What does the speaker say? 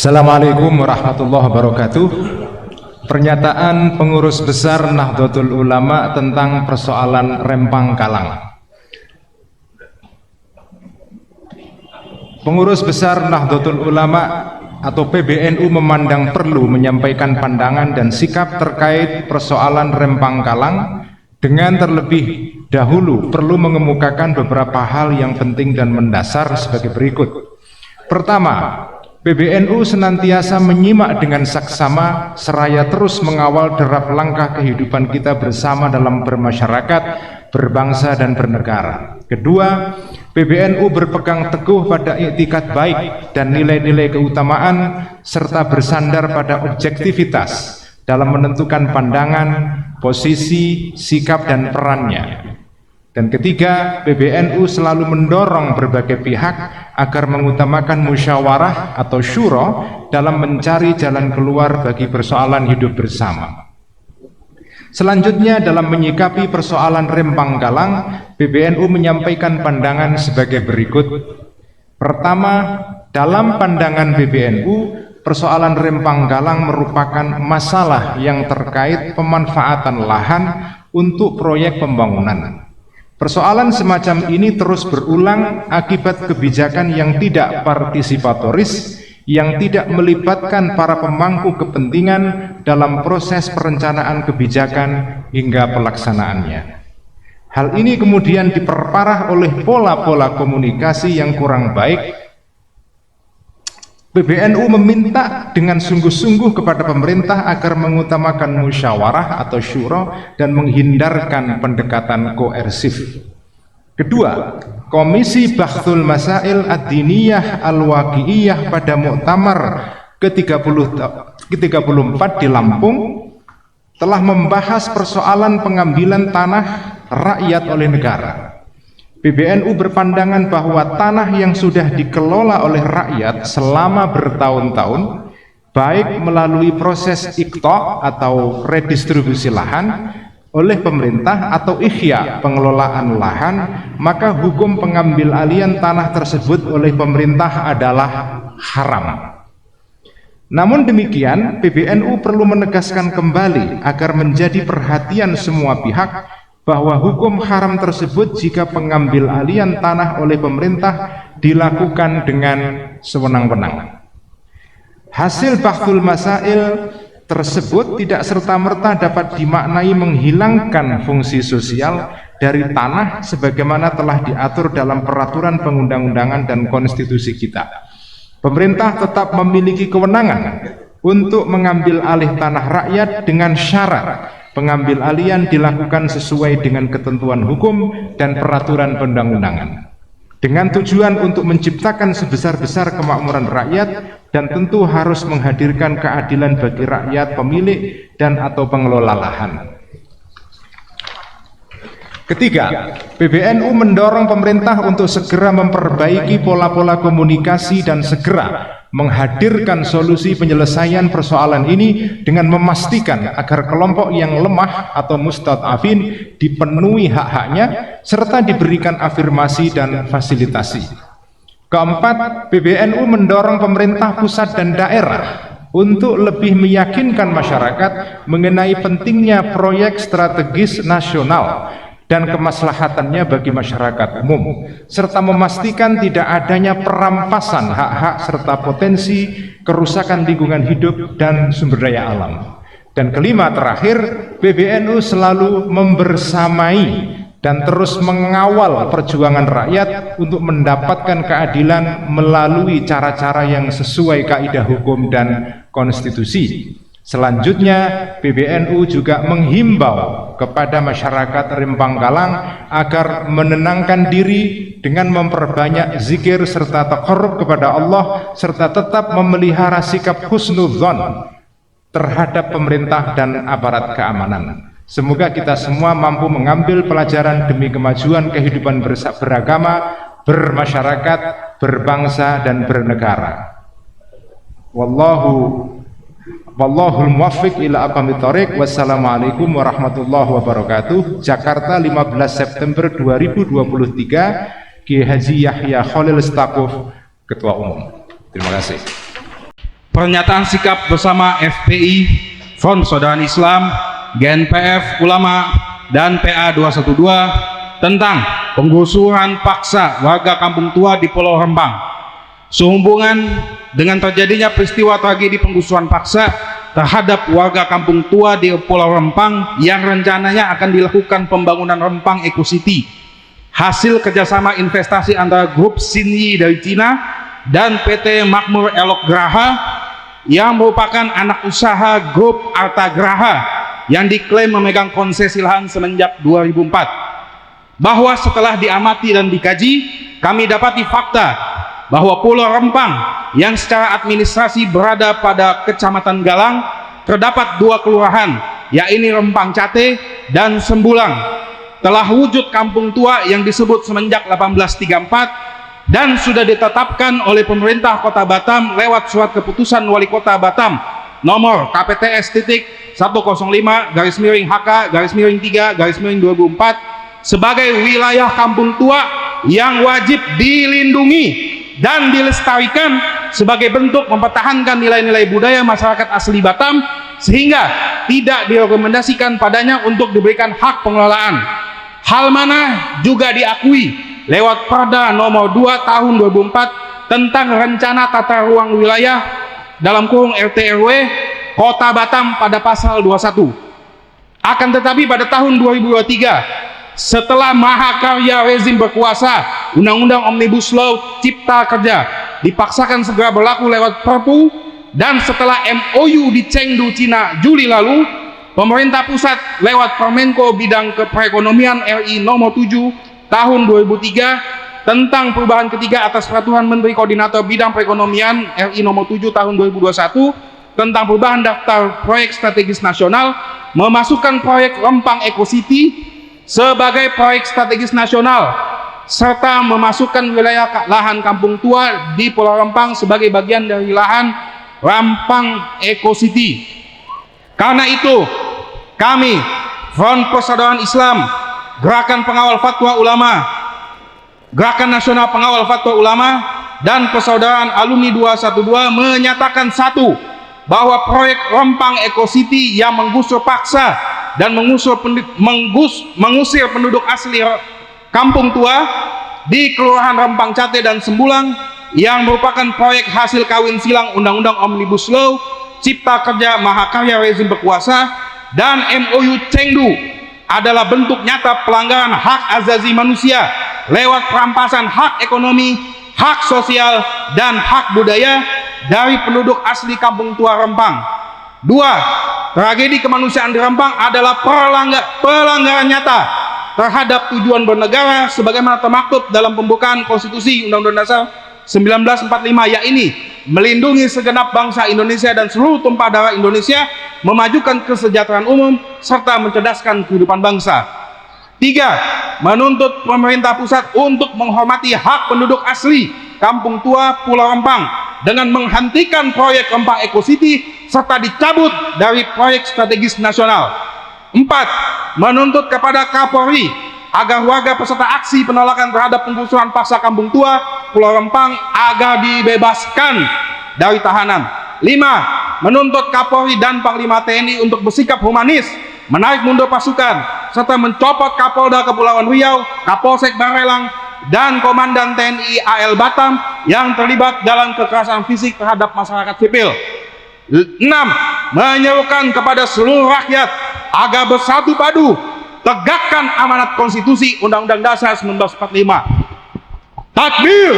Assalamualaikum warahmatullahi wabarakatuh. Pernyataan pengurus besar Nahdlatul Ulama tentang persoalan Rempang Kalang. Pengurus besar Nahdlatul Ulama atau PBNU memandang perlu menyampaikan pandangan dan sikap terkait persoalan Rempang Kalang dengan terlebih dahulu perlu mengemukakan beberapa hal yang penting dan mendasar sebagai berikut. Pertama, PBNU senantiasa menyimak dengan saksama seraya terus mengawal derap langkah kehidupan kita bersama dalam bermasyarakat, berbangsa dan bernegara. Kedua, PBNU berpegang teguh pada iktikad baik dan nilai-nilai keutamaan serta bersandar pada objektivitas dalam menentukan pandangan, posisi, sikap dan perannya. Dan ketiga, PBNU selalu mendorong berbagai pihak agar mengutamakan musyawarah atau syuro dalam mencari jalan keluar bagi persoalan hidup bersama. Selanjutnya, dalam menyikapi persoalan Rempang Kalang, PBNU menyampaikan pandangan sebagai berikut. Pertama, dalam pandangan PBNU, persoalan Rempang Kalang merupakan masalah yang terkait pemanfaatan lahan untuk proyek pembangunan. Persoalan semacam ini terus berulang akibat kebijakan yang tidak partisipatoris, yang tidak melibatkan para pemangku kepentingan dalam proses perencanaan kebijakan hingga pelaksanaannya. Hal ini kemudian diperparah oleh pola-pola komunikasi yang kurang baik. PBNU meminta dengan sungguh-sungguh kepada pemerintah agar mengutamakan musyawarah atau syuro dan menghindarkan pendekatan koersif. Kedua, Komisi Bahthul Masail Ad-Diniyah Al-Waqi'iyah pada Muktamar ke-34 di Lampung telah membahas persoalan pengambilan tanah rakyat oleh negara. PBNU berpandangan bahwa tanah yang sudah dikelola oleh rakyat selama bertahun-tahun, baik melalui proses iqta' atau redistribusi lahan oleh pemerintah atau ihya pengelolaan lahan, maka hukum pengambil alihan tanah tersebut oleh pemerintah adalah haram. Namun demikian, PBNU perlu menegaskan kembali agar menjadi perhatian semua pihak bahwa hukum haram tersebut jika pengambil alihan tanah oleh pemerintah dilakukan dengan sewenang-wenang. Hasil bahthul masail tersebut tidak serta-merta dapat dimaknai menghilangkan fungsi sosial dari tanah sebagaimana telah diatur dalam peraturan perundang-undangan dan konstitusi kita. Pemerintah tetap memiliki kewenangan untuk mengambil alih tanah rakyat dengan syarat pengambil alihan dilakukan sesuai dengan ketentuan hukum dan peraturan perundang-undangan, dengan tujuan untuk menciptakan sebesar-besar kemakmuran rakyat dan tentu harus menghadirkan keadilan bagi rakyat pemilik dan atau pengelola lahan. Ketiga, PBNU mendorong pemerintah untuk segera memperbaiki pola-pola komunikasi dan segera menghadirkan solusi penyelesaian persoalan ini dengan memastikan agar kelompok yang lemah atau mustad'afin dipenuhi hak-haknya serta diberikan afirmasi dan fasilitasi. Keempat, PBNU mendorong pemerintah pusat dan daerah untuk lebih meyakinkan masyarakat mengenai pentingnya proyek strategis nasional dan kemaslahatannya bagi masyarakat umum, serta memastikan tidak adanya perampasan hak-hak serta potensi kerusakan lingkungan hidup dan sumber daya alam. Dan kelima, terakhir, PBNU selalu membersamai dan terus mengawal perjuangan rakyat untuk mendapatkan keadilan melalui cara-cara yang sesuai kaidah hukum dan konstitusi. Selanjutnya, PBNU juga menghimbau kepada masyarakat Rempang Kalang agar menenangkan diri dengan memperbanyak zikir serta taqarrub kepada Allah serta tetap memelihara sikap husnudzon terhadap pemerintah dan aparat keamanan. Semoga kita semua mampu mengambil pelajaran demi kemajuan kehidupan beragama, bermasyarakat, berbangsa dan bernegara. Wallahul muwaffiq ila aqwamit thoriq. Wassalamualaikum warahmatullahi wabarakatuh. Jakarta, 15 September 2023. Ki Haji Yahya Khalil Stakuf, Ketua Umum. Terima kasih. pernyataan sikap bersama FPI, Front Persaudaraan Islam, GNPF Ulama, dan PA 212 tentang penggusuran paksa warga Kampung Tua di Pulau Rempang sehubungan dengan terjadinya peristiwa tragedi penggusuran paksa terhadap warga Kampung Tua di Pulau Rempang yang rencananya akan dilakukan pembangunan Rempang Eco City, hasil kerjasama investasi antara grup Xinyi dari Cina dan PT Makmur Elok Graha yang merupakan anak usaha grup Artagraha yang diklaim memegang konsesi lahan semenjak 2004. Bahwa setelah diamati dan dikaji, kami dapati fakta bahwa Pulau Rempang yang secara administrasi berada pada Kecamatan Galang terdapat dua kelurahan, yaitu Rempang Cate dan Sembulang, telah wujud kampung tua yang disebut semenjak 1834 dan sudah ditetapkan oleh pemerintah Kota Batam lewat surat keputusan Wali Kota Batam nomor KPTS.105-HK-3-2004 sebagai wilayah kampung tua yang wajib dilindungi dan dilestarikan sebagai bentuk mempertahankan nilai-nilai budaya masyarakat asli Batam, sehingga tidak direkomendasikan padanya untuk diberikan hak pengelolaan. Hal mana juga diakui lewat Perda nomor 2 tahun 2004 tentang rencana tata ruang wilayah dalam kurung RT RW Kota Batam pada pasal 21. Akan tetapi pada tahun 2023, setelah mahakarya rezim berkuasa, Undang-Undang Omnibus Law Cipta Kerja dipaksakan segera berlaku lewat Perpu, dan setelah MOU di Chengdu, Cina Juli lalu, pemerintah pusat lewat Permenko Bidang Perekonomian RI nomor 7 tahun 2003 tentang perubahan ketiga atas Peraturan Menteri Koordinator Bidang Perekonomian RI nomor 7 tahun 2021 tentang perubahan daftar proyek strategis nasional, memasukkan proyek Rempang Eco City sebagai proyek strategis nasional serta memasukkan wilayah lahan kampung tua di Pulau Rempang sebagai bagian dari lahan Rempang Eco City. Karena itu, kami Front Persaudaraan Islam, Gerakan Pengawal Fatwa Ulama, Gerakan Nasional Pengawal Fatwa Ulama, dan Persaudaraan Alumni 212 menyatakan satu, bahwa proyek Rempang Eco City yang menggusur paksa dan mengusir penduduk asli Kampung Tua di Kelurahan Rempang Cate dan Sembulang yang merupakan proyek hasil kawin silang Undang-Undang Omnibus Law Cipta Kerja Mahakarya rezim berkuasa dan MOU Chengdu adalah bentuk nyata pelanggaran hak asasi manusia lewat perampasan hak ekonomi, hak sosial, dan hak budaya dari penduduk asli Kampung Tua Rempang. 2. Tragedi kemanusiaan di Rempang adalah pelanggaran nyata terhadap tujuan bernegara sebagaimana termaktub dalam pembukaan Konstitusi Undang-Undang Dasar 1945, yaitu melindungi segenap bangsa Indonesia dan seluruh tumpah darah Indonesia, memajukan kesejahteraan umum, serta mencerdaskan kehidupan bangsa. 3. Menuntut pemerintah pusat untuk menghormati hak penduduk asli Kampung Tua Pulau Rempang dengan menghentikan proyek Rempang Eco City serta dicabut dari proyek strategis nasional. 4. Menuntut kepada Kapolri agar warga peserta aksi penolakan terhadap penggusuran paksa Kampung Tua Pulau Rempang agar dibebaskan dari tahanan. 5. Menuntut Kapolri dan Panglima TNI untuk bersikap humanis, menarik mundur pasukan, serta mencopot Kapolda Kepulauan Riau, Kapolsek Barelang, dan Komandan TNI AL Batam yang terlibat dalam kekerasan fisik terhadap masyarakat sipil. 6. Menyerukan kepada seluruh rakyat agar bersatu padu tegakkan amanat konstitusi Undang-Undang Dasar 1945. Takbir!